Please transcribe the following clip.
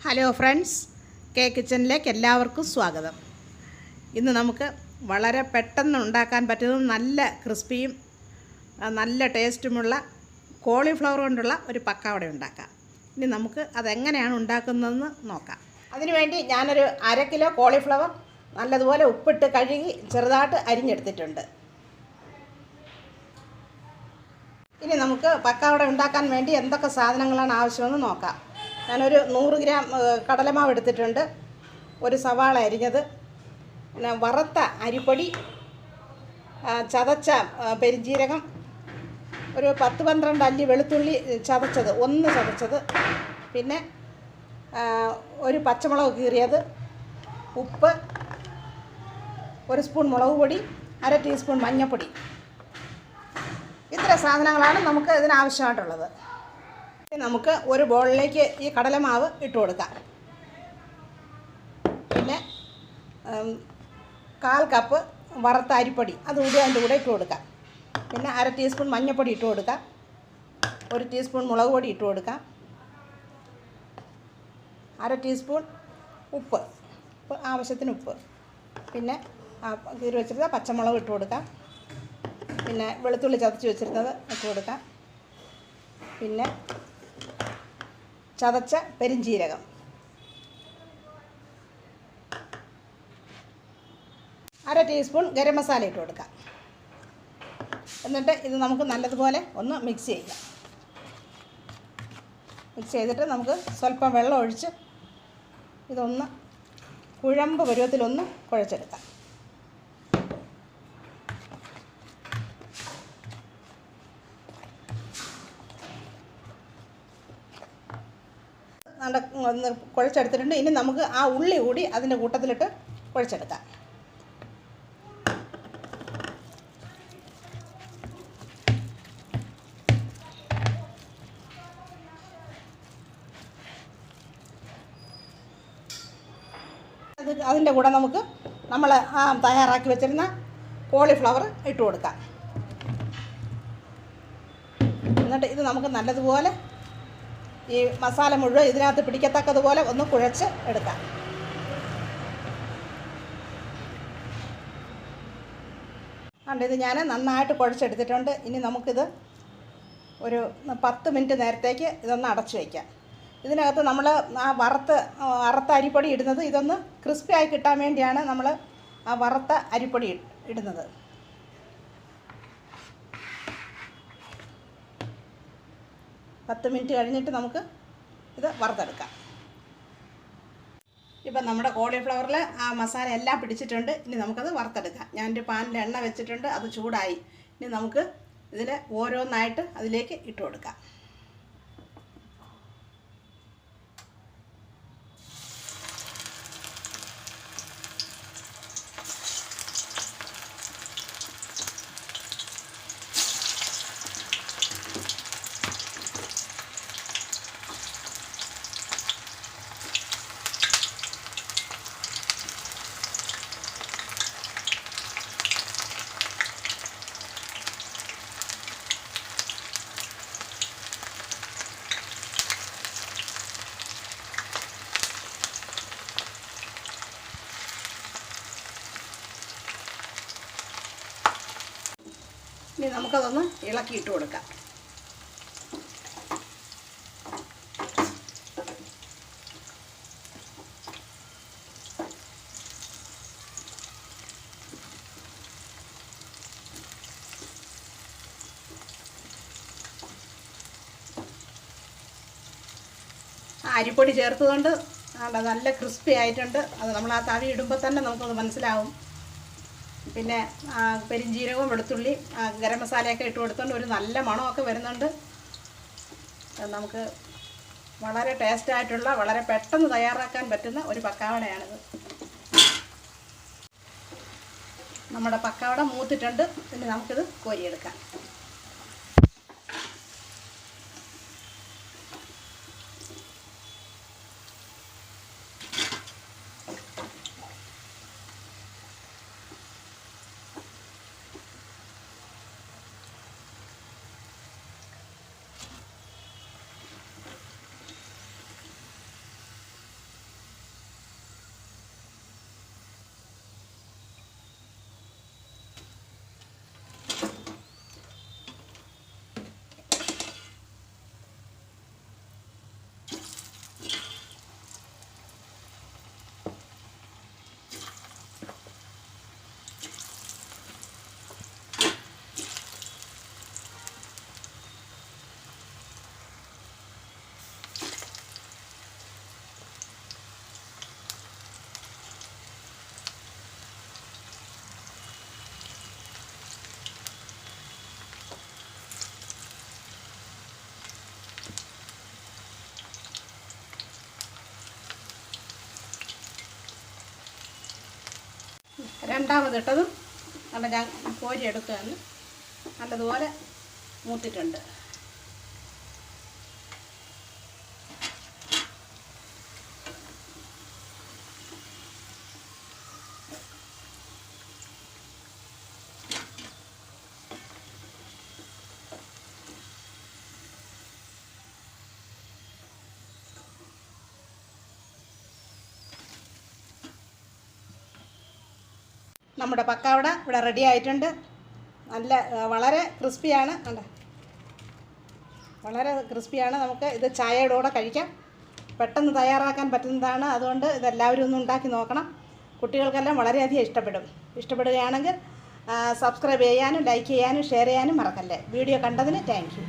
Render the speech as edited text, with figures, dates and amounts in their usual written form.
Hello friends, K കിച്ചണിലേക്ക് എല്ലാവർക്കും സ്വാഗതം. ഇന്ന് നമുക്ക് വളരെ പെട്ടെന്ന് ഉണ്ടാക്കാൻ പറ്റുന്ന നല്ല ക്രിസ്പിയും നല്ല ടേസ്റ്റുമുള്ള കോളിഫ്ലവർ കൊണ്ടുള്ള ഒരു പക്കാവട ഉണ്ടാക്കാം. ഇനി നമുക്ക് അതെങ്ങനെയാണ് ഉണ്ടാക്കുന്നതെന്ന് നോക്കാം. അതിനുവേണ്ടി ഞാനൊരു 1/2 കിലോ കോളിഫ്ലവർ നല്ലതുപോലെ ഉപ്പിട്ട് കഴുകി ചെറുതായിട്ട് അരിഞ്ഞെടുത്തിട്ടുണ്ട്. ഇനി നമുക്ക് പക്കാവട ഉണ്ടാക്കാൻ വേണ്ടി എന്തൊക്കെ സാധനങ്ങളാണ് ആവശ്യമെന്ന് നോക്കാം. ഞാനൊരു 100 ഗ്രാം കടലമാവ് എടുത്തിട്ടുണ്ട്, ഒരു സവാള അരിഞ്ഞത്, പിന്നെ വറുത്ത അരിപ്പൊടി, ചതച്ച പെരുംജീരകം, ഒരു 10-12 അല്ലി വെളുത്തുള്ളി ചതച്ചത്, ചതച്ചത്, പിന്നെ ഒരു പച്ചമുളക് കീറിയത്, ഉപ്പ്, 1 സ്പൂൺ മുളക് പൊടി, 1/2 ടീസ്പൂൺ മഞ്ഞൾപ്പൊടി. ഇത്ര സാധനങ്ങളാണ് നമുക്ക് ഇതിനാവശ്യമായിട്ടുള്ളത്. നമുക്ക് ഒരു ബൗളിലേക്ക് ഈ കടലമാവ് ഇട്ട് കൊടുക്കാം. പിന്നെ 1/4 കപ്പ് വറുത്ത അരിപ്പൊടി അതുകൂടി അതിൻ്റെ കൂടെ ഇട്ട് കൊടുക്കാം. പിന്നെ 1/2 ടീസ്പൂൺ മഞ്ഞൾപ്പൊടി ഇട്ട് കൊടുക്കാം. 1 ടീസ്പൂൺ മുളക് പൊടി ഇട്ട് കൊടുക്കാം. 1/2 ടീസ്പൂൺ ഉപ്പ് ആവശ്യത്തിന് ഉപ്പ്. പിന്നെ കീറി വെച്ചിരുന്ന പച്ചമുളക് ഇട്ട് കൊടുക്കാം. പിന്നെ വെളുത്തുള്ളി ചതച്ച് വെച്ചിരുന്നത് ഇട്ട് കൊടുക്കാം. പിന്നെ ചതച്ച പെരുംജീരകം, 1/2 ടീസ്പൂൺ ഗരം മസാല ഇട്ട് കൊടുക്കാം. എന്നിട്ട് ഇത് നമുക്ക് നല്ലതുപോലെ ഒന്ന് മിക്സ് ചെയ്യാം. മിക്സ് ചെയ്തിട്ട് നമുക്ക് സ്വല്പം വെള്ളം ഒഴിച്ച് ഇതൊന്ന് കുഴമ്പ് പരുവത്തിലൊന്ന് കുഴച്ചെടുക്കാം. ഒന്ന് കുഴച്ചെടുത്തിട്ടുണ്ട്. ഇനി നമുക്ക് ആ ഉള്ളി കൂടി അതിൻ്റെ കൂട്ടത്തിലിട്ട് കുഴച്ചെടുക്കാം. അതിൻ്റെ കൂടെ നമുക്ക് നമ്മൾ തയ്യാറാക്കി വെച്ചിരുന്ന കോളിഫ്ലവർ ഇട്ട് കൊടുക്കാം. എന്നിട്ട് ഇത് നമുക്ക് നല്ലതുപോലെ ഈ മസാല മുഴുവൻ ഇതിനകത്ത് പിടിക്കത്തക്കതുപോലെ ഒന്ന് കുഴച്ച് എടുക്കാം. ഇത് ഞാൻ നന്നായിട്ട് കുഴച്ചെടുത്തിട്ടുണ്ട്. ഇനി നമുക്കിത് ഒരു 10 മിനിറ്റ് നേരത്തേക്ക് ഇതൊന്ന് അടച്ചു വയ്ക്കാം. ഇതിനകത്ത് നമ്മൾ ആ വറുത്ത അരിപ്പൊടി ഇടുന്നത് ഇതൊന്ന് ക്രിസ്പിയായി കിട്ടാൻ വേണ്ടിയാണ് നമ്മൾ ആ വറുത്ത അരിപ്പൊടി ഇടുന്നത്. പത്ത് മിനിറ്റ് കഴിഞ്ഞിട്ട് നമുക്ക് ഇത് വറുത്തെടുക്കാം. ഇപ്പം നമ്മുടെ കോളിഫ്ലവറിൽ ആ മസാല എല്ലാം പിടിച്ചിട്ടുണ്ട്. ഇനി നമുക്കത് വറുത്തെടുക്കാം. ഞാനൊരു പാനിൽ എണ്ണ വെച്ചിട്ടുണ്ട്, അത് ചൂടായി. ഇനി നമുക്ക് ഇതിൽ ഓരോന്നായിട്ട് അതിലേക്ക് ഇട്ട് കൊടുക്കാം. ഇനി നമുക്കതൊന്ന് ഇളക്കിയിട്ട് കൊടുക്കാം. അരിപ്പൊടി ചേർത്തുകൊണ്ട് നല്ല ക്രിസ്പി ആയിട്ടുണ്ട്. അത് നമ്മൾ ആ തവി ഇടുമ്പോൾ തന്നെ നമുക്കത് മനസ്സിലാവും. പിന്നെ പെരുംജീരകവും വെളുത്തുള്ളി ഗരം മസാലയൊക്കെ ഇട്ട് കൊടുത്തുകൊണ്ട് ഒരു നല്ല മണമൊക്കെ വരുന്നുണ്ട്. നമുക്ക് വളരെ ടേസ്റ്റായിട്ടുള്ള വളരെ പെട്ടെന്ന് തയ്യാറാക്കാൻ പറ്റുന്ന ഒരു പക്കാവടയാണിത്. നമ്മുടെ പക്കാവട മൂത്തിട്ടുണ്ട്. പിന്നെ നമുക്കിത് കോരിയെടുക്കാം. രണ്ടാമതിട്ടതും നല്ല ഞാൻ കോരി എടുക്കുകയാണ്. നല്ലതുപോലെ മൂത്തിട്ടുണ്ട്. നമ്മുടെ പക്കാവട ഇവിടെ റെഡി ആയിട്ടുണ്ട്. നല്ല വളരെ ക്രിസ്പിയാണ്. കണ്ടോ, വളരെ ക്രിസ്പിയാണ്. നമുക്ക് ഇത് ചായയുടെ കൂടെ കഴിക്കാം. പെട്ടെന്ന് തയ്യാറാക്കാൻ പറ്റുന്നതാണ്. അതുകൊണ്ട് ഇതെല്ലാവരും ഒന്ന് ഉണ്ടാക്കി നോക്കണം. കുട്ടികൾക്കെല്ലാം വളരെയധികം ഇഷ്ടപ്പെടും. ഇഷ്ടപ്പെടുകയാണെങ്കിൽ സബ്സ്ക്രൈബ് ചെയ്യാനും ലൈക്ക് ചെയ്യാനും ഷെയർ ചെയ്യാനും മറക്കല്ലേ. വീഡിയോ കണ്ടതിന് താങ്ക് യു.